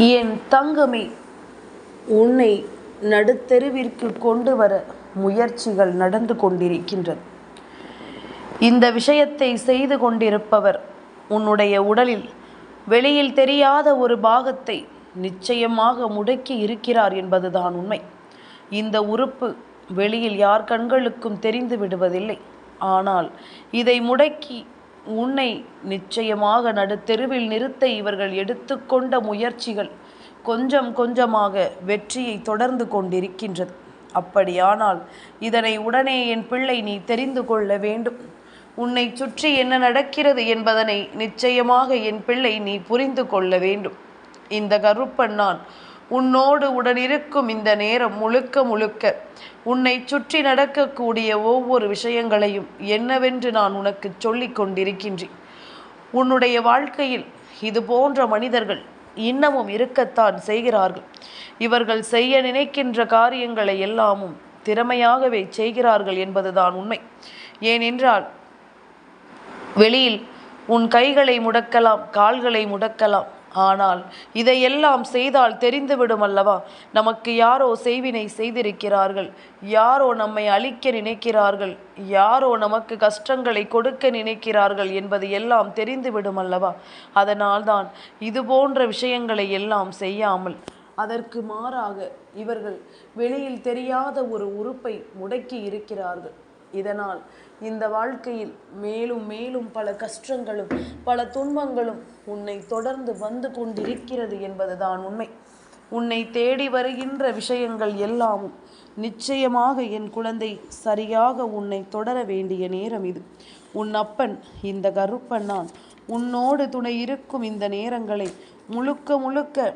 என் தங்கமே, உன்னை நடுத்தெருவிற்கு கொண்டு வர முயற்சிகள் நடந்து கொண்டிருக்கின்றது. இந்த விஷயத்தை செய்து கொண்டிருப்பவர் உன்னுடைய உடலில் வெளியில் தெரியாத ஒரு பாகத்தை நிச்சயமாக முடக்கி இருக்கிறார் என்பதுதான் உண்மை. இந்த உறுப்பு வெளியில் யார் கண்களுக்கும் தெரிந்து விடுவதில்லை. ஆனால் இதை முடக்கி உன்னை நிச்சயமாக நடுத்தெருவில் நிறுத்த இவர்கள் எடுத்துக்கொண்ட முயற்சிகள் கொஞ்சம் கொஞ்சமாக வெற்றியை தொடர்ந்து கொண்டிருக்கின்றது. அப்படியானால் இதனை உடனே என் பிள்ளை நீ தெரிந்து கொள்ள வேண்டும். உன்னை சுற்றி என்ன நடக்கிறது என்பதனை நிச்சயமாக என் பிள்ளை நீ புரிந்து கொள்ள வேண்டும். இந்த கருப்பன் நான் உன்னோடு உடனிருக்கும் இந்த நேரம் முழுக்க முழுக்க உன்னை சுற்றி நடக்கக்கூடிய ஒவ்வொரு விஷயங்களையும் என்னவென்று நான் உனக்கு சொல்லிக் கொண்டிருக்கின்றேன். உன்னுடைய வாழ்க்கையில் இது போன்ற மனிதர்கள் இன்னமும் இருக்கத்தான் செய்கிறார்கள். இவர்கள் செய்ய நினைக்கின்ற காரியங்களை எல்லாமும் திறமையாகவே செய்கிறார்கள் என்பதுதான் உண்மை. ஏனென்றால் வெளியில் உன் கைகளை முடக்கலாம், கால்களை முடக்கலாம். ஆனால் இதையெல்லாம் செய்தால் தெரிந்துவிடும் அல்லவா, நமக்கு யாரோ செய்வினை செய்திருக்கிறார்கள், யாரோ நம்மை அழிக்க நினைக்கிறார்கள், யாரோ நமக்கு கஷ்டங்களை கொடுக்க நினைக்கிறார்கள் என்பது எல்லாம் தெரிந்துவிடும் அல்லவா. அதனால்தான் இது போன்ற விஷயங்களை எல்லாம் செய்யாமல் அதற்கு மாறாக இவர்கள் வெளியில் தெரியாத ஒரு உறுப்பை முடக்கி இருக்கிறார்கள். இதனால் இந்த வாழ்க்கையில் மேலும் மேலும் பல கஷ்டங்களும் பல துன்பங்களும் உன்னை தொடர்ந்து வந்து கொண்டிருக்கிறது என்பதுதான் உண்மை. உன்னை தேடி வருகின்ற விஷயங்கள் எல்லாமும் நிச்சயமாக என் குழந்தை சரியாக உன்னை தொடர வேண்டிய நேரம் இது. உன் அப்பன் இந்த கருப்பன் நான் உன்னோடு துணை இருக்கும் இந்த நேரங்களை முழுக்க முழுக்க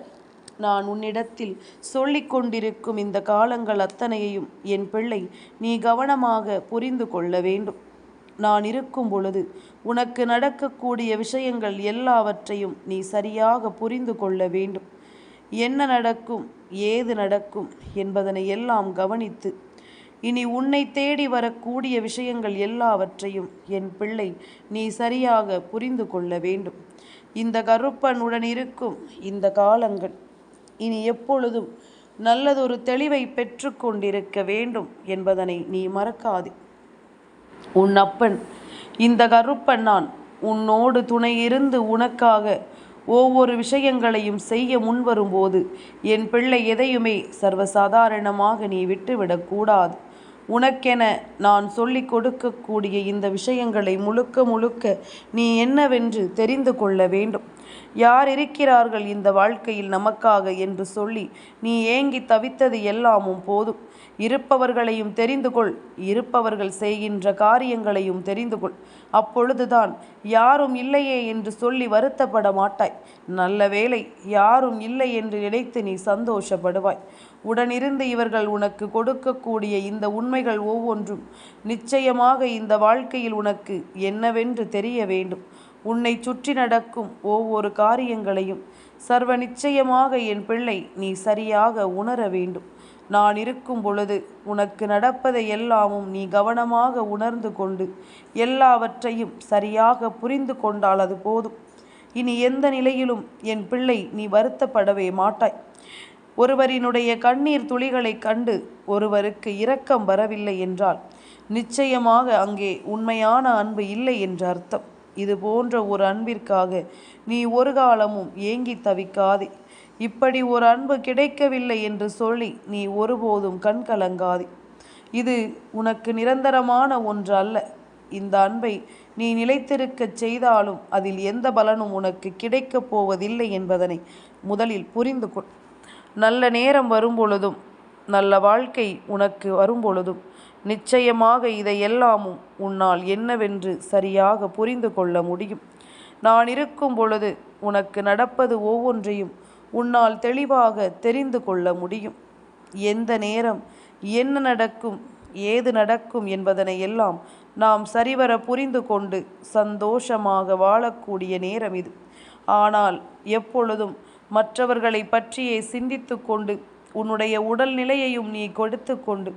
நான் உன்னிடத்தில் சொல்லிக் கொண்டிருக்கும் இந்த காலங்கள் அத்தனையையும் என் பிள்ளை நீ கவனமாக புரிந்து கொள்ள வேண்டும். நான் இருக்கும் பொழுது உனக்கு நடக்கக்கூடிய விஷயங்கள் எல்லாவற்றையும் நீ சரியாக புரிந்து கொள்ள வேண்டும். என்ன நடக்கும், ஏது நடக்கும் என்பதனை எல்லாம் கவனித்து இனி உன்னை தேடி வரக்கூடிய விஷயங்கள் எல்லாவற்றையும் என் பிள்ளை நீ சரியாக புரிந்து கொள்ள வேண்டும். இந்த கருப்பனுடன் இருக்கும் இந்த காலங்கள் இனி எப்பொழுதும் நல்லதொரு தெளிவை பெற்று கொண்டிருக்க வேண்டும் என்பதனை நீ மறக்காதே. உன் அப்பன் இந்த கருப்பன் நான் உன்னோடு துணை இருந்து உனக்காக ஒவ்வொரு விஷயங்களையும் செய்ய முன்வரும்போது என் பிள்ளை எதையுமே சர்வசாதாரணமாக நீ விட்டுவிடக்கூடாது. உனக்கென நான் சொல்லிக் கொடுக்கக்கூடிய இந்த விஷயங்களை முழுக்க முழுக்க நீ என்னவென்று தெரிந்து கொள்ள வேண்டும். யார் இருக்கிறார்கள் இந்த வாழ்க்கையில் நமக்காக என்று சொல்லி நீ ஏங்கி தவித்தது எல்லாமும் போதும். இருப்பவர்களையும் தெரிந்து கொள், இருப்பவர்கள் செய்கின்ற காரியங்களையும் தெரிந்து கொள். அப்பொழுதுதான் யாரும் இல்லையே என்று சொல்லி வருத்தப்பட மாட்டாய். நல்ல வேளை யாரும் இல்லை என்று நினைத்து நீ சந்தோஷப்படுவாய். உடனிருந்து இவர்கள் உனக்கு கொடுக்கக்கூடிய இந்த உண்மைகள் ஒவ்வொன்றும் நிச்சயமாக இந்த வாழ்க்கையில் உனக்கு என்னவென்று தெரிய வேண்டும். உன்னை சுற்றி நடக்கும் ஒவ்வொரு காரியங்களையும் சர்வ நிச்சயமாக என் பிள்ளை நீ சரியாக உணர வேண்டும். நான் இருக்கும் பொழுது உனக்கு நடப்பதை எல்லாமும் நீ கவனமாக உணர்ந்து கொண்டு எல்லாவற்றையும் சரியாக புரிந்து கொண்டால் அது போதும். இனி எந்த நிலையிலும் என் பிள்ளை நீ வருத்தப்படவே மாட்டாய். ஒருவரினுடைய கண்ணீர் துளிகளை கண்டு ஒருவருக்கு இரக்கம் வரவில்லை என்றால் நிச்சயமாக அங்கே உண்மையான அன்பு இல்லை என்ற அர்த்தம். இது போன்ற ஒரு அன்பிற்காக நீ ஒரு காலமும் ஏங்கி தவிக்காதே. இப்படி ஒரு அன்பு கிடைக்கவில்லை என்று சொல்லி நீ ஒருபோதும் கண் கலங்காதே. இது உனக்கு நிரந்தரமான ஒன்று அல்ல. இந்த அன்பை நீ நிலைத்திருக்கச் செய்தாலும் அதில் எந்த பலனும் உனக்கு கிடைக்கப் போவதில்லை என்பதனை முதலில் புரிந்து கொள். நல்ல நேரம் வரும்பொழுதும் நல்ல வாழ்க்கை உனக்கு வரும்பொழுதும் நிச்சயமாக இதையெல்லாமும் உன்னால் என்னவென்று சரியாக புரிந்து கொள்ள முடியும். நான் இருக்கும் பொழுது உனக்கு நடப்பது ஒவ்வொன்றையும் உன்னால் தெளிவாக தெரிந்து கொள்ள முடியும். எந்த நேரம் என்ன நடக்கும், ஏது நடக்கும் என்பதனை எல்லாம் நாம் சரிவர புரிந்து கொண்டு சந்தோஷமாக வாழக்கூடிய நேரம் இது. ஆனால் எப்பொழுதும் மற்றவர்களை பற்றியே சிந்தித்து கொண்டு உன்னுடைய உடல்நிலையையும் நீ கொடுத்து கொண்டு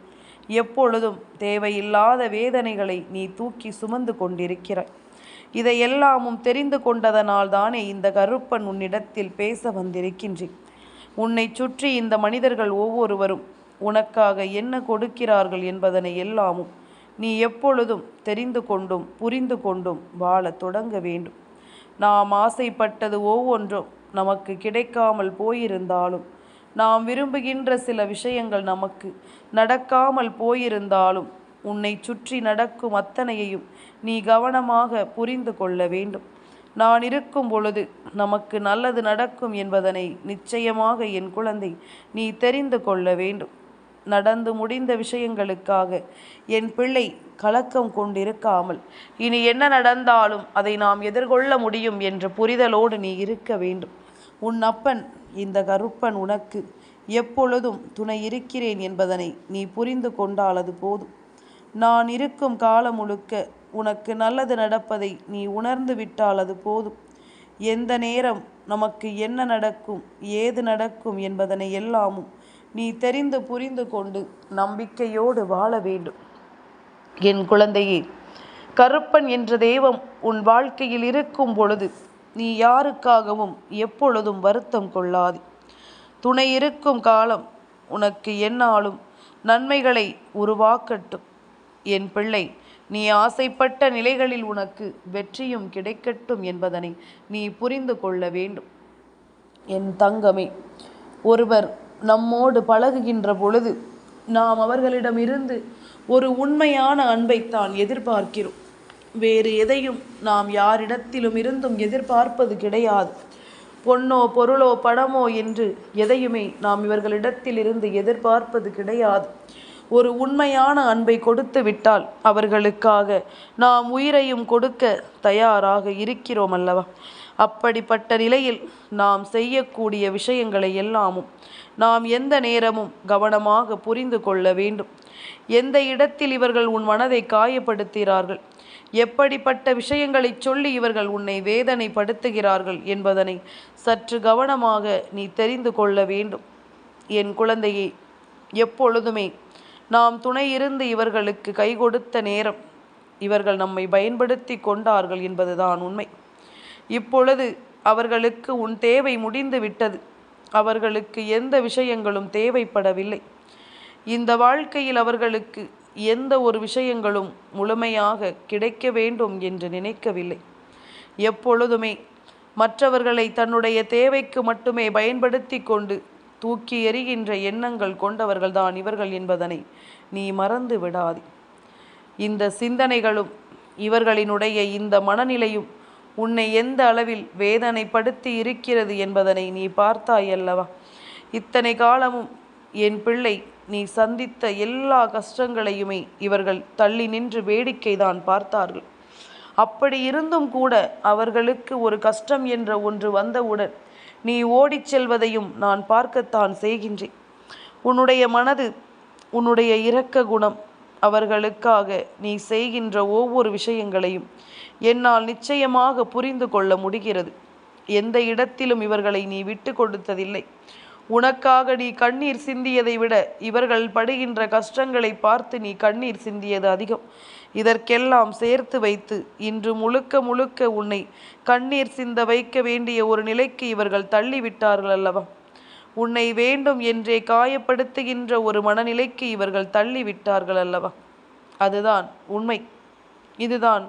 எப்பொழுதும் தேவையில்லாத வேதனைகளை நீ தூக்கி சுமந்து கொண்டிருக்கிறாய். இதையெல்லாமும் தெரிந்து கொண்டதனால் தானே இந்த கருப்பன் உன்னிடத்தில் பேச வந்திருக்கின்றேன். உன்னை சுற்றி இந்த மனிதர்கள் ஒவ்வொருவரும் உனக்காக என்ன கொடுக்கிறார்கள் என்பதனை எல்லாமும் நீ எப்பொழுதும் தெரிந்து கொண்டும் புரிந்து கொண்டும் வாழத் தொடங்க வேண்டும். நாம் ஆசைப்பட்டது ஒவ்வொன்றும் நமக்கு கிடைக்காமல் போயிருந்தாலும், நாம் விரும்புகின்ற சில விஷயங்கள் நமக்கு நடக்காமல் போயிருந்தாலும், உன்னை சுற்றி நடக்கும் அத்தனையையும் நீ கவனமாக புரிந்து கொள்ள வேண்டும். நான் இருக்கும் பொழுது நமக்கு நல்லது நடக்கும் என்பதனை நிச்சயமாக என் குழந்தை நீ தெரிந்து கொள்ள வேண்டும். நடந்து முடிந்த விஷயங்களுக்காக என் பிள்ளை கலக்கம் கொண்டிருக்காமல், இனி என்ன நடந்தாலும் அதை நாம் எதிர்கொள்ள முடியும் என்ற புரிதலோடு நீ இருக்க வேண்டும். உன் அப்பன் இந்த கருப்பன் உனக்கு எப்பொழுதும் துணை இருக்கிறேன் என்பதனை நீ புரிந்து கொண்டால் அது போதும். நான் இருக்கும் காலம் முழுக்க உனக்கு நல்லது நடப்பதை நீ உணர்ந்து விட்டால் அது போதும். எந்த நேரம் நமக்கு என்ன நடக்கும், ஏது நடக்கும் என்பதனை எல்லாமும் நீ தெரிந்து புரிந்து கொண்டு நம்பிக்கையோடு வாழ வேண்டும். என் குழந்தையே, கருப்பன் என்ற தெய்வம் உன் வாழ்க்கையில் இருக்கும் பொழுது நீ யாருக்காகவும் எப்பொழுதும் வருத்தம் கொள்ளாது. துணை இருக்கும் காலம் உனக்கு எந்நாளும் நன்மைகளை உருவாக்கட்டும். என் பிள்ளை, நீ ஆசைப்பட்ட நிலைகளில் உனக்கு வெற்றியும் கிடைக்கட்டும் என்பதனை நீ புரிந்து கொள்ள வேண்டும். என் தங்கமே, ஒருவர் நம்மோடு பழகுகின்ற பொழுது நாம் அவர்களிடமிருந்து ஒரு உண்மையான அன்பைத்தான் எதிர்பார்க்கிறோம். வேறு எதையும் நாம் யாரிடத்திலும் இருந்தும் எதிர்பார்ப்பது கிடையாது. பொன்னோ பொருளோ பணமோ என்று எதையுமே நாம் இவர்களிடத்தில் இருந்து எதிர்பார்ப்பது கிடையாது. ஒரு உண்மையான அன்பை கொடுத்து விட்டால் அவர்களுக்காக நாம் உயிரையும் கொடுக்க தயாராக இருக்கிறோம் அல்லவா? அப்படிப்பட்ட நிலையில் நாம் செய்யக்கூடிய விஷயங்களை எல்லாமும் நாம் எந்த நேரமும் கவனமாக புரிந்து கொள்ள வேண்டும். எந்த இடத்தில் இவர்கள் உன் மனதை காயப்படுத்துகிறார்கள், எப்படிப்பட்ட விஷயங்களை சொல்லி இவர்கள் உன்னை வேதனைப்படுத்துகிறார்கள் என்பதனை சற்று கவனமாக நீ தெரிந்து கொள்ள வேண்டும். என் குழந்தையே, எப்பொழுதுமே நாம் துணை இருந்து இவர்களுக்கு கை கொடுத்த நேரம் இவர்கள் நம்மை பயன்படுத்தி கொண்டார்கள் என்பதுதான் உண்மை. இப்பொழுது அவர்களுக்கு உன் தேவை முடிந்து விட்டது. அவர்களுக்கு எந்த விஷயங்களும் தேவைப்படவில்லை. இந்த வாழ்க்கையில் அவர்களுக்கு எந்த ஒரு விஷயங்களும் முழுமையாக கிடைக்க வேண்டும் என்று நினைக்கவில்லை. எப்பொழுதுமே மற்றவர்களை தன்னுடைய தேவைக்கு மட்டுமே பயன்படுத்தி கொண்டு தூக்கி எறிகின்ற எண்ணங்கள் கொண்டவர்கள்தான் இவர்கள் என்பதனை நீ மறந்து விடாதே. இந்த சிந்தனைகளும் இவர்களினுடைய இந்த மனநிலையும் உன்னை எந்த அளவில் வேதனைப்படுத்தி இருக்கிறது என்பதனை நீ பார்த்தாயல்லவா? இத்தனை காலமும் என் பிள்ளை நீ சந்தித்த எல்லா கஷ்டங்களையுமே இவர்கள் தள்ளி நின்று வேடிக்கைதான் பார்த்தார்கள். அப்படி இருந்தும் கூட அவர்களுக்கு ஒரு கஷ்டம் என்ற ஒன்று வந்தவுடன் நீ ஓடிச் செல்வதையும் நான் பார்க்கத்தான் செய்கின்றேன். உன்னுடைய மனது, உன்னுடைய இரக்க குணம், அவர்களுக்காக நீ செய்கின்ற ஒவ்வொரு விஷயங்களையும் என்னால் நிச்சயமாக புரிந்து கொள்ள முடிகிறது. எந்த இடத்திலும் இவர்களை நீ விட்டு கொடுத்ததில்லை. உனக்காக நீ கண்ணீர் சிந்தியதை விட இவர்கள் படுகின்ற கஷ்டங்களை பார்த்து நீ கண்ணீர் சிந்தியது அதிகம். இதற்கெல்லாம் சேர்த்து வைத்து இன்று முழுக்க முழுக்க உன்னை கண்ணீர் சிந்த வைக்க வேண்டிய ஒரு நிலைக்கு இவர்கள் தள்ளிவிட்டார்கள் அல்லவா? உன்னை வேண்டும் என்றே காயப்படுத்துகின்ற ஒரு மனநிலைக்கு இவர்கள் தள்ளிவிட்டார்கள் அல்லவா? அதுதான் உண்மை. இதுதான்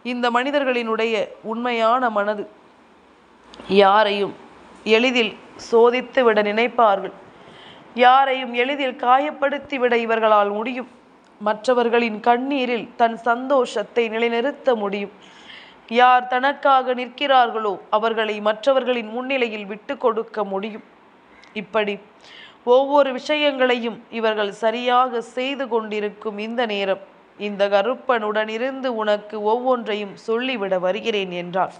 இந்த மனிதர்களினுடைய உண்மையான மனது. யாரையும் எளிதில் சோதித்து விட நினைப்பார்கள். யாரையும் எளிதில் காயப்படுத்தி விட இவர்களால் முடியும். மற்றவர்களின் கண்ணீரில் தன் சந்தோஷத்தை நிலைநிறுத்த முடியும். யார் தனக்காக நிற்கிறார்களோ அவர்களை மற்றவர்களின் முன்னிலையில் விட்டு கொடுக்க முடியும். இப்படி ஒவ்வொரு விஷயங்களையும் இவர்கள் சரியாக செய்து கொண்டிருக்கும் இந்த நேரம், இந்த கருப்பனுடன் இருந்து உனக்கு ஒவ்வொன்றையும் சொல்லிவிட வருகிறேன் என்றார்.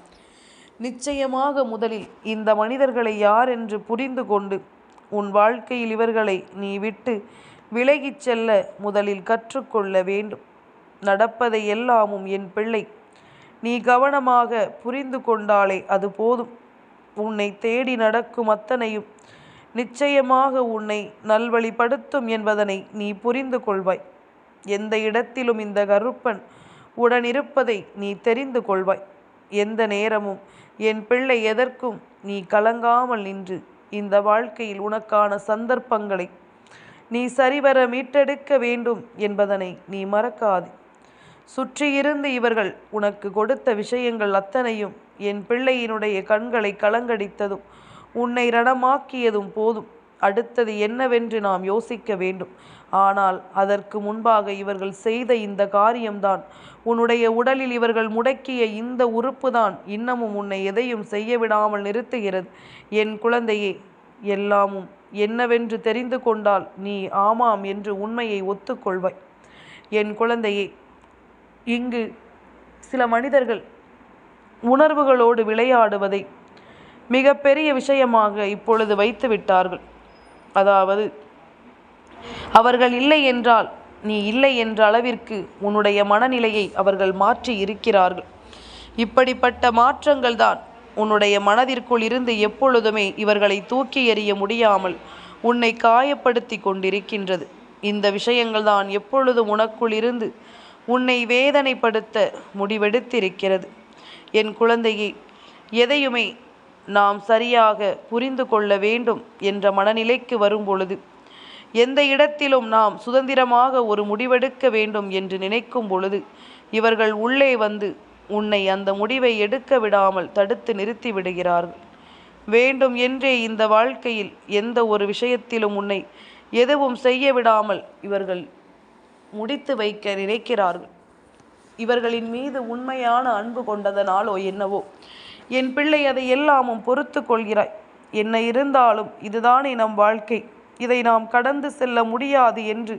நிச்சயமாக முதலில் இந்த மனிதர்களை யார் என்று புரிந்து கொண்டு உன் வாழ்க்கையில் இவர்களை நீ விட்டு விலகிச் செல்ல முதலில் கற்றுக்கொள்ள வேண்டும். நடப்பதை எல்லாமும் என் பிள்ளை நீ கவனமாக புரிந்து கொண்டாலே அது போதும். உன்னை தேடி நடக்கும் அத்தனையும் நிச்சயமாக உன்னை நல்வழிப்படுத்தும் என்பதனை நீ புரிந்து கொள்வாய். எந்த இடத்திலும் இந்த கருப்பன் உடனிருப்பதை நீ தெரிந்து கொள்வாய். எந்த நேரமும் என் பிள்ளை எதற்கும் நீ கலங்காமல் நின்று இந்த வாழ்க்கையில் உனக்கான சந்தர்ப்பங்களை நீ சரிவர மீட்டெடுக்க வேண்டும் என்பதனை நீ மறக்காது. சுற்றியிருந்து இவர்கள் உனக்கு கொடுத்த விஷயங்கள் அத்தனையும் என் பிள்ளையினுடைய கண்களை கலங்கடித்ததும் உன்னை ரணமாக்கியதும் போதும். அடுத்தது என்னவென்று நாம் யோசிக்க வேண்டும். ஆனால் அதற்கு முன்பாக இவர்கள் செய்த இந்த காரியம்தான், உன்னுடைய உடலில் இவர்கள் முடக்கிய இந்த உறுப்புதான் இன்னமும் உன்னை எதையும் செய்ய விடாமல் நிறுத்துகிறது. என் குழந்தையே, எல்லாமும் என்னவென்று தெரிந்து கொண்டால் நீ ஆமாம் என்று உண்மையை ஒத்துக்கொள்வாய். என் குழந்தையே, இங்கு சில மனிதர்கள் உணர்வுகளோடு விளையாடுவதை மிக பெரிய விஷயமாக இப்பொழுது வைத்து விட்டார்கள். அதாவது, அவர்கள் இல்லை என்றால் நீ இல்லை என்ற அளவிற்கு உன்னுடைய மனநிலையை அவர்கள் மாற்றி இருக்கிறார்கள். இப்படிப்பட்ட மாற்றங்கள் தான் உன்னுடைய மனதிற்குள் இருந்து எப்பொழுதுமே இவர்களை தூக்கி எறிய முடியாமல் உன்னை காயப்படுத்தி கொண்டிருக்கின்றது. இந்த விஷயங்கள் தான் எப்பொழுதும் உனக்குள் இருந்து உன்னை வேதனைப்படுத்த முடிவெடுத்திருக்கிறது. என் குழந்தையே, எதையுமே நாம் சரியாக புரிந்து கொள்ள வேண்டும் என்ற மனநிலைக்கு வரும் பொழுது, எந்த இடத்திலும் நாம் சுதந்திரமாக ஒரு முடிவெடுக்க வேண்டும் என்று நினைக்கும் பொழுது, இவர்கள் உள்ளே வந்து உன்னை அந்த முடிவை எடுக்க விடாமல் தடுத்து நிறுத்தி விடுகிறார்கள். வேண்டும் என்றே இந்த வாழ்க்கையில் எந்த ஒரு விஷயத்திலும் உன்னை எதுவும் செய்ய விடாமல் இவர்கள் முடித்து வைக்க நினைக்கிறார்கள். இவர்களின் மீது உண்மையான அன்பு கொண்டதனாலோ என்னவோ, என் பிள்ளை, அதை எல்லாமும் பொறுத்து கொள்கிறாய். என்ன இருந்தாலும் இதுதானே நம் வாழ்க்கை, இதை நாம் கடந்து செல்ல முடியாது என்று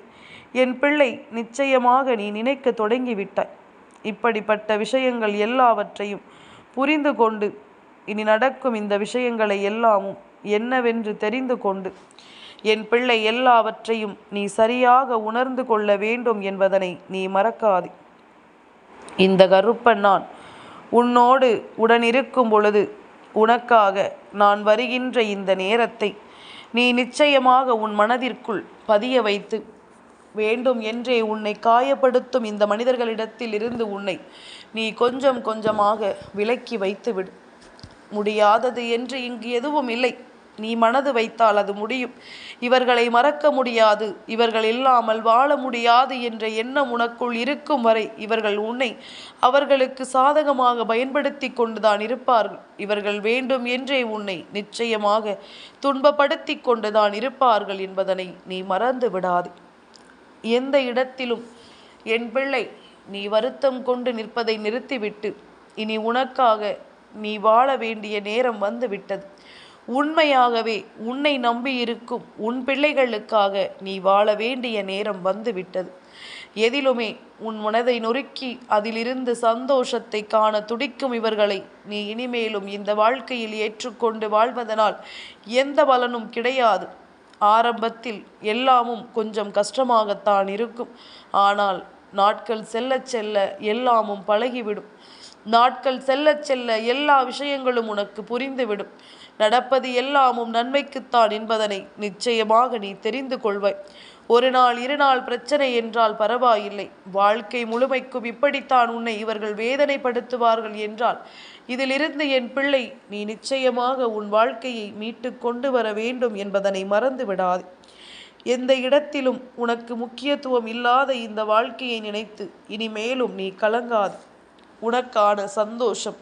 என் பிள்ளை நிச்சயமாக நீ நினைக்க தொடங்கிவிட்டாய். இப்படிப்பட்ட விஷயங்கள் எல்லாவற்றையும் புரிந்து கொண்டு இனி நடக்கும் இந்த விஷயங்களை எல்லாமும் என்னவென்று தெரிந்து கொண்டு என் பிள்ளை எல்லாவற்றையும் நீ சரியாக உணர்ந்து கொள்ள வேண்டும் என்பதனை நீ மறக்காதே. இந்த கருப்பன் நான் உன்னோடு உடனிருக்கும் பொழுது உனக்காக நான் வருகின்ற இந்த நேரத்தை நீ நிச்சயமாக உன் மனதிற்குள் பதிய வைத்து, வேண்டும் என்றே உன்னை காயப்படுத்தும் இந்த மனிதர்களிடத்தில் இருந்து உன்னை நீ கொஞ்சம் கொஞ்சமாக விலக்கி வைத்துவிடு. முடியாதது என்று இங்கு எதுவும் இல்லை. நீ மனது வைத்தால் அது முடியும். இவர்களை மறக்க முடியாது, இவர்கள் இல்லாமல் வாழ முடியாது என்ற எண்ணம் உனக்குள் இருக்கும் வரை இவர்கள் உன்னை அவர்களுக்கு சாதகமாக பயன்படுத்தி கொண்டுதான் இருப்பார்கள். இவர்கள் வேண்டும் என்றே உன்னை நிச்சயமாக துன்பப்படுத்தி கொண்டுதான் இருப்பார்கள் என்பதனை நீ மறந்து விடாது. எந்த இடத்திலும் என் பிள்ளை, நீ வருத்தம் கொண்டு நிற்பதை நிறுத்திவிட்டு இனி உனக்காக நீ வாழ வேண்டிய நேரம் வந்து விட்டது. உண்மையாகவே உன்னை நம்பியிருக்கும் உன் பிள்ளைகளுக்காக நீ வாழ வேண்டிய நேரம் வந்து விட்டது. எதிலுமே உன் மனதை நொறுக்கி அதிலிருந்து சந்தோஷத்தை காண துடிக்கும் இவர்களை நீ இனிமேலும் இந்த வாழ்க்கையில் ஏற்றுக்கொண்டு வாழ்வதனால் எந்த பலனும் கிடையாது. ஆரம்பத்தில் எல்லாமும் கொஞ்சம் கஷ்டமாகத்தான் இருக்கும். ஆனால் நாட்கள் செல்ல செல்ல எல்லாமும் பழகிவிடும். நாட்கள் செல்ல செல்ல எல்லா விஷயங்களும் உனக்கு புரிந்துவிடும். நடப்பது எல்லாமும் நன்மைக்குத்தான் என்பதனை நிச்சயமாக நீ தெரிந்து கொள்வாய். ஒரு நாள் இரு நாள் பிரச்சனை என்றால் பரவாயில்லை. வாழ்க்கை முழுமைக்கும் இப்படித்தான் உன்னை இவர்கள் வேதனைப்படுத்துவார்கள் என்றால் இதிலிருந்து என் பிள்ளை நீ நிச்சயமாக உன் வாழ்க்கையை மீட்டு கொண்டு வர வேண்டும் என்பதனை மறந்து விடாது. எந்த இடத்திலும் உனக்கு முக்கியத்துவம் இல்லாத இந்த வாழ்க்கையை நினைத்து இனிமேலும் நீ கலங்காது. உனக்கான சந்தோஷம்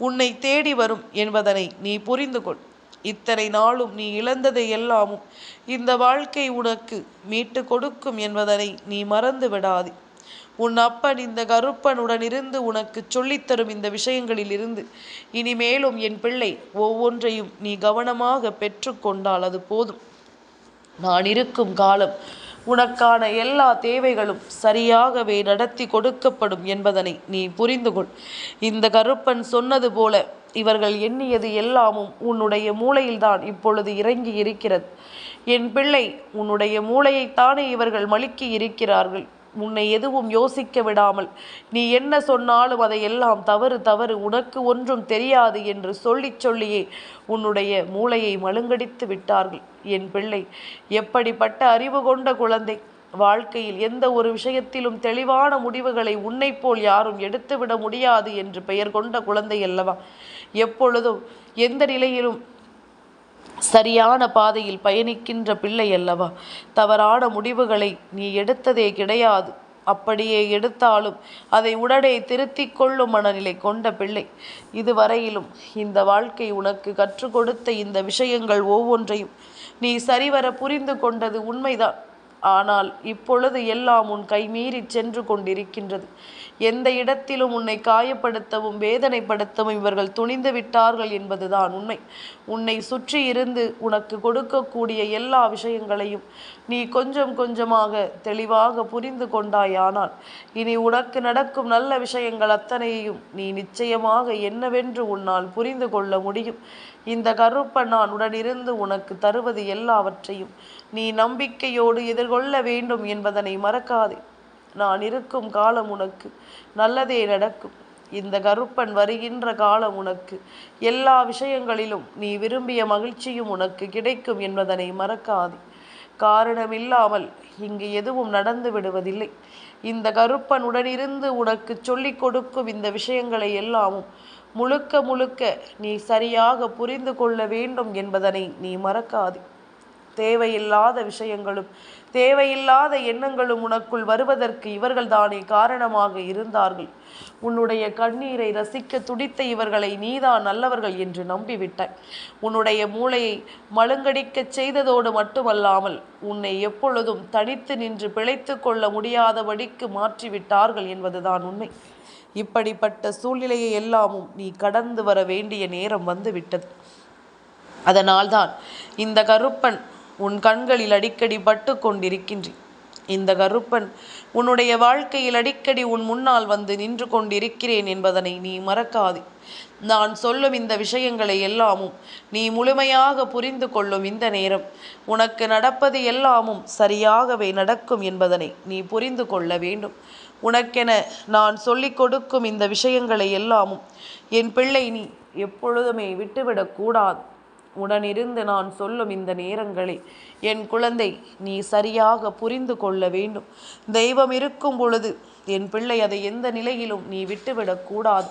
உன்னை தேடி வரும் என்பதனை நீ புரிந்து கொள். இத்தனை நாளும் நீ இழந்ததை எல்லாமும் இந்த வாழ்க்கை உனக்கு மீட்டு கொடுக்கும் என்பதனை நீ மறந்து விடாது. உன் அப்பன் இந்த கருப்பனுடன் இருந்து உனக்கு சொல்லித்தரும் இந்த விஷயங்களில் இருந்து இனிமேலும் என் பிள்ளை ஒவ்வொன்றையும் நீ கவனமாக பெற்று கொண்டால் அது போதும். நான் இருக்கும் காலம் உனக்கான எல்லா தேவைகளும் சரியாகவே நடத்தி கொடுக்கப்படும் என்பதனை நீ புரிந்து கொள். இந்த கருப்பன் சொன்னது போல இவர்கள் எண்ணியது எல்லாமும் உன்னுடைய மூளையில்தான் இப்பொழுது இறங்கி இருக்கிறது. என் பிள்ளை, உன்னுடைய மூளையைத்தானே இவர்கள் மழுக்கி இருக்கிறார்கள். உன்னை எதுவும் யோசிக்க விடாமல் நீ என்ன சொன்னாலும் அதையெல்லாம் தவறு தவறு, உனக்கு ஒன்றும் தெரியாது என்று சொல்லியே உன்னுடைய மூளையை மழுங்கடித்து விட்டார்கள். என் பிள்ளை, எப்படிப்பட்ட அறிவு கொண்ட குழந்தை! வாழ்க்கையில் எந்த ஒரு விஷயத்திலும் தெளிவான முடிவுகளை உன்னை போல் யாரும் எடுத்துவிட முடியாது என்று பெயர் கொண்ட குழந்தை அல்லவா? எப்பொழுதும் எந்த நிலையிலும் சரியான பாதையில் பயணிக்கின்ற பிள்ளை அல்லவா? தவறான முடிவுகளை நீ எடுத்ததே கிடையாது. அப்படியே எடுத்தாலும் அதை உடனே திருத்திக் கொள்ளும் மனநிலை கொண்ட பிள்ளை. இதுவரையிலும் இந்த வாழ்க்கை உனக்கு கற்றுக் கொடுத்த இந்த விஷயங்கள் ஒவ்வொன்றையும் நீ சரிவர புரிந்து கொண்டது உண்மைதான். ஆனால் இப்பொழுது எல்லாம் உன் கைமீறி சென்று கொண்டிருக்கின்றது. எந்த இடத்திலும் உன்னை காயப்படுத்தவும் வேதனைப்படுத்தவும் இவர்கள் துணிந்து விட்டார்கள் என்பதுதான் உண்மை. உன்னை சுற்றி இருந்து உனக்கு கொடுக்கக்கூடிய எல்லா விஷயங்களையும் நீ கொஞ்சம் கொஞ்சமாக தெளிவாக புரிந்து கொண்டாயானால் இனி உனக்கு நடக்கும் நல்ல விஷயங்கள் அத்தனையையும் நீ நிச்சயமாக என்னவென்று உன்னால் புரிந்து கொள்ள முடியும். இந்த கருப்பன் நான் உடனிருந்து உனக்கு தருவது எல்லாவற்றையும் நீ நம்பிக்கையோடு எதிர்கொள்ள வேண்டும் என்பதனை மறக்காதே. நான் இருக்கும் காலம் உனக்கு நல்லதே நடக்கும். இந்த கருப்பன் வருகின்ற காலம் உனக்கு எல்லா விஷயங்களிலும் நீ விரும்பிய மகிழ்ச்சியும் உனக்கு கிடைக்கும் என்பதனை மறக்காதே. காரணமில்லாமல் இங்கு எதுவும் நடந்து விடுவதில்லை. இந்த கருப்பன் உடனிருந்து உனக்கு சொல்லிக் கொடுக்கும் இந்த விஷயங்களை எல்லாமும் முழுக்க முழுக்க நீ சரியாக புரிந்து கொள்ள வேண்டும் என்பதனை நீ மறக்காதே. தேவையில்லாத விஷயங்களும் தேவையில்லாத எண்ணங்களும் உனக்குள் வருவதற்கு இவர்கள் தானே காரணமாக இருந்தார்கள். உன்னுடைய கண்ணீரை ரசிக்க துடித்த இவர்களை நீதான் நல்லவர்கள் என்று நம்பிவிட்டாய். உன்னுடைய மூளையை மழுங்கடிக்கச் செய்ததோடு மட்டுமல்லாமல் உன்னை எப்பொழுதும் தனித்து நின்று பிழைத்து கொள்ள முடியாதபடிக்கு மாற்றிவிட்டார்கள் என்பதுதான் உண்மை. இப்படிப்பட்ட சூழ்நிலையை எல்லாமும் நீ கடந்து வர வேண்டிய நேரம் வந்துவிட்டது. அதனால்தான் இந்த கருப்பன் உன் கண்களில் அடிக்கடி பட்டு கொண்டிருக்கின்றேன். இந்த கருப்பன் உன்னுடைய வாழ்க்கையில் அடிக்கடி உன் முன்னால் வந்து நின்று கொண்டிருக்கிறேன் என்பதனை நீ மறக்காதே. நான் சொல்லும் இந்த விஷயங்களை எல்லாமும் நீ முழுமையாக புரிந்து கொள்ளும் இந்த நேரம் உனக்கு நடப்பது எல்லாமும் சரியாகவே நடக்கும் என்பதனை நீ புரிந்து கொள்ள வேண்டும். உனக்கென நான் சொல்லிக் கொடுக்கும் இந்த விஷயங்களை எல்லாமும் என் பிள்ளை நீ எப்பொழுதுமே விட்டுவிடக்கூடாது. உடனிருந்து நான் சொல்லும் இந்த நேரங்களை என் குழந்தை நீ சரியாக புரிந்து கொள்ள வேண்டும். தெய்வம் இருக்கும் பொழுது என் பிள்ளை அதை எந்த நிலையிலும் நீ விட்டுவிடக்கூடாது.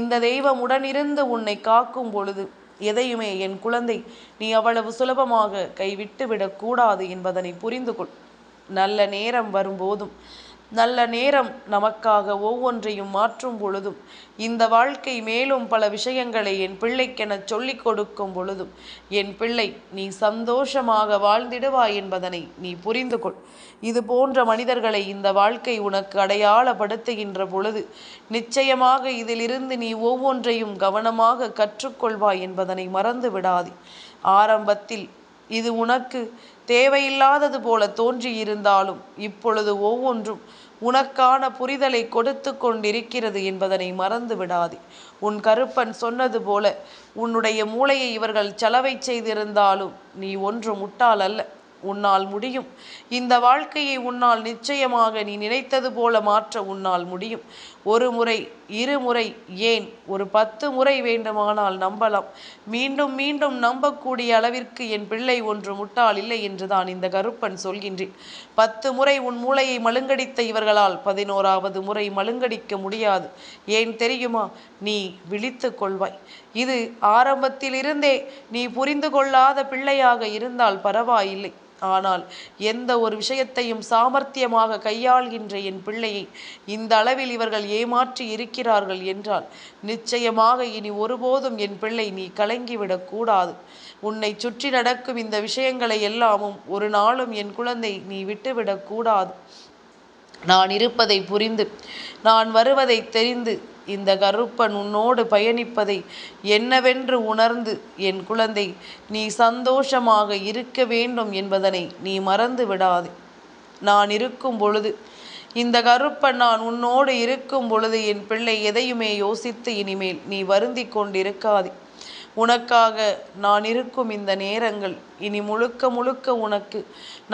இந்த தெய்வம் உடனிருந்து உன்னை காக்கும் பொழுது எதையுமே என் குழந்தை நீ அவ்வளவு சுலபமாக கைவிட்டு விடக்கூடாது என்பதனை புரிந்து கொள். நல்ல நேரம் வரும்போதும் நல்ல நேரம் நமக்காக ஒவ்வொன்றையும் மாற்றும் பொழுதும் இந்த வாழ்க்கை மேலும் பல விஷயங்களை என் பிள்ளைக்கென சொல்லிக் கொடுக்கும் பொழுதும் என் பிள்ளை நீ சந்தோஷமாக வாழ்ந்திடுவாய் என்பதனை நீ புரிந்து கொள். இது போன்ற மனிதர்களை இந்த வாழ்க்கை உனக்கு அடையாளப்படுத்துகின்ற பொழுது நிச்சயமாக இதிலிருந்து நீ ஒவ்வொன்றையும் கவனமாக கற்றுக்கொள்வாய் என்பதனை மறந்து விடாதே. ஆரம்பத்தில் இது உனக்கு தேவையில்லாதது போல தோன்றியிருந்தாலும் இப்பொழுது ஒவ்வொன்றும் உனக்கான புரிதலை கொடுத்து கொண்டிருக்கிறது என்பதனை மறந்து விடாதே. உன் கருப்பன் சொன்னது போல உன்னுடைய மூளையை இவர்கள் செலவை செய்திருந்தாலும் நீ ஒன்று முட்டாள் அல்ல. உன்னால் முடியும். இந்த வாழ்க்கையை உன்னால் நிச்சயமாக நீ நினைத்தது போல மாற்ற உன்னால் முடியும். ஒரு முறை, இருமுறை, ஏன் ஒரு 10 முறை வேண்டுமானால் நம்பலாம். மீண்டும் மீண்டும் நம்பக்கூடிய அளவிற்கு என் பிள்ளை ஒன்று முட்டாள் இல்லை என்றுதான் இந்த கருப்பன் சொல்கின்றேன். 10 முறை உன் மூளையை மழுங்கடித்த இவர்களால் 11வது முறை மழுங்கடிக்க முடியாது. ஏன் தெரியுமா? நீ விழித்து கொள்வாய். இது ஆரம்பத்திலிருந்தே நீ புரிந்து கொள்ளாத பிள்ளையாக இருந்தால் பரவாயில்லை. ஆனால் எந்த ஒரு விஷயத்தையும் சாமர்த்தியமாக கையாள்கின்ற என் பிள்ளையை இந்த அளவில் இவர்கள் ஏமாற்றி இருக்கிறார்கள் என்றால் நிச்சயமாக இனி ஒருபோதும் என் பிள்ளை நீ கலங்கிவிடக்கூடாது. உன்னை சுற்றி நடக்கும் இந்த விஷயங்களை எல்லாமும் ஒரு நாளும் என் குழந்தை நீ விட்டுவிடக்கூடாது. நான் இருப்பதை புரிந்து நான் வருவதை தெரிந்து இந்த கருப்பன் உன்னோடு பயணிப்பதை என்னவென்று உணர்ந்து என் குழந்தை நீ சந்தோஷமாக இருக்க வேண்டும் என்பதனை நீ மறந்து விடாதே. நான் இருக்கும் பொழுது இந்த கருப்பன் நான் உன்னோடு இருக்கும் பொழுது என் பிள்ளை எதையுமே யோசித்து இனிமேல் நீ வருந்தி கொண்டிருக்காதே. உனக்காக நான் இருக்கும் இந்த நேரங்கள் இனி முழுக்க முழுக்க உனக்கு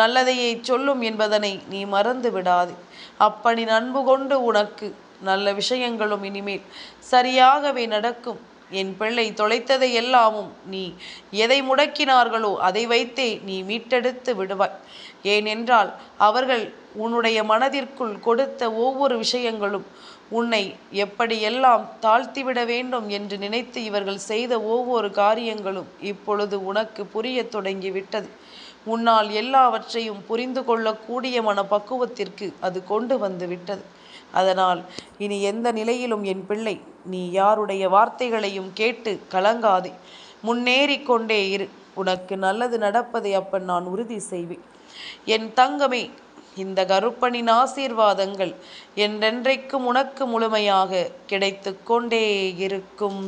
நல்லதையை சொல்லும் என்பதனை நீ மறந்து விடாதே. அப்படி அன்பு கொண்டு உனக்கு நல்ல விஷயங்களும் இனிமேல் சரியாகவே நடக்கும். என் பிள்ளை தொலைத்ததை எல்லாமும் நீ எதை முடக்கினார்களோ அதை வைத்தே நீ மீட்டெடுத்து விடுவாய். ஏனென்றால் அவர்கள் உன்னுடைய மனதிற்குள் கொடுத்த ஒவ்வொரு விஷயங்களும் உன்னை எப்படியெல்லாம் தாழ்த்திவிட வேண்டும் என்று நினைத்து இவர்கள் செய்த ஒவ்வொரு காரியங்களும் இப்பொழுது உனக்கு புரிய தொடங்கிவிட்டது. உன்னால் எல்லாவற்றையும் புரிந்து கொள்ளக்கூடிய மனப்பக்குவத்திற்கு அது கொண்டு வந்து விட்டது. அதனால் இனி எந்த நிலையிலும் என் பிள்ளை நீ யாருடைய வார்த்தைகளையும் கேட்டு கலங்காதே. முன்னேறி கொண்டே இரு. உனக்கு நல்லது நடப்பதை அப்பன் நான் உறுதி செய்வேன். என் தங்கமே, இந்த கருப்பனின் ஆசீர்வாதங்கள் என்றென்றைக்கும் உனக்கு முழுமையாக கிடைத்து கொண்டே இருக்கும்.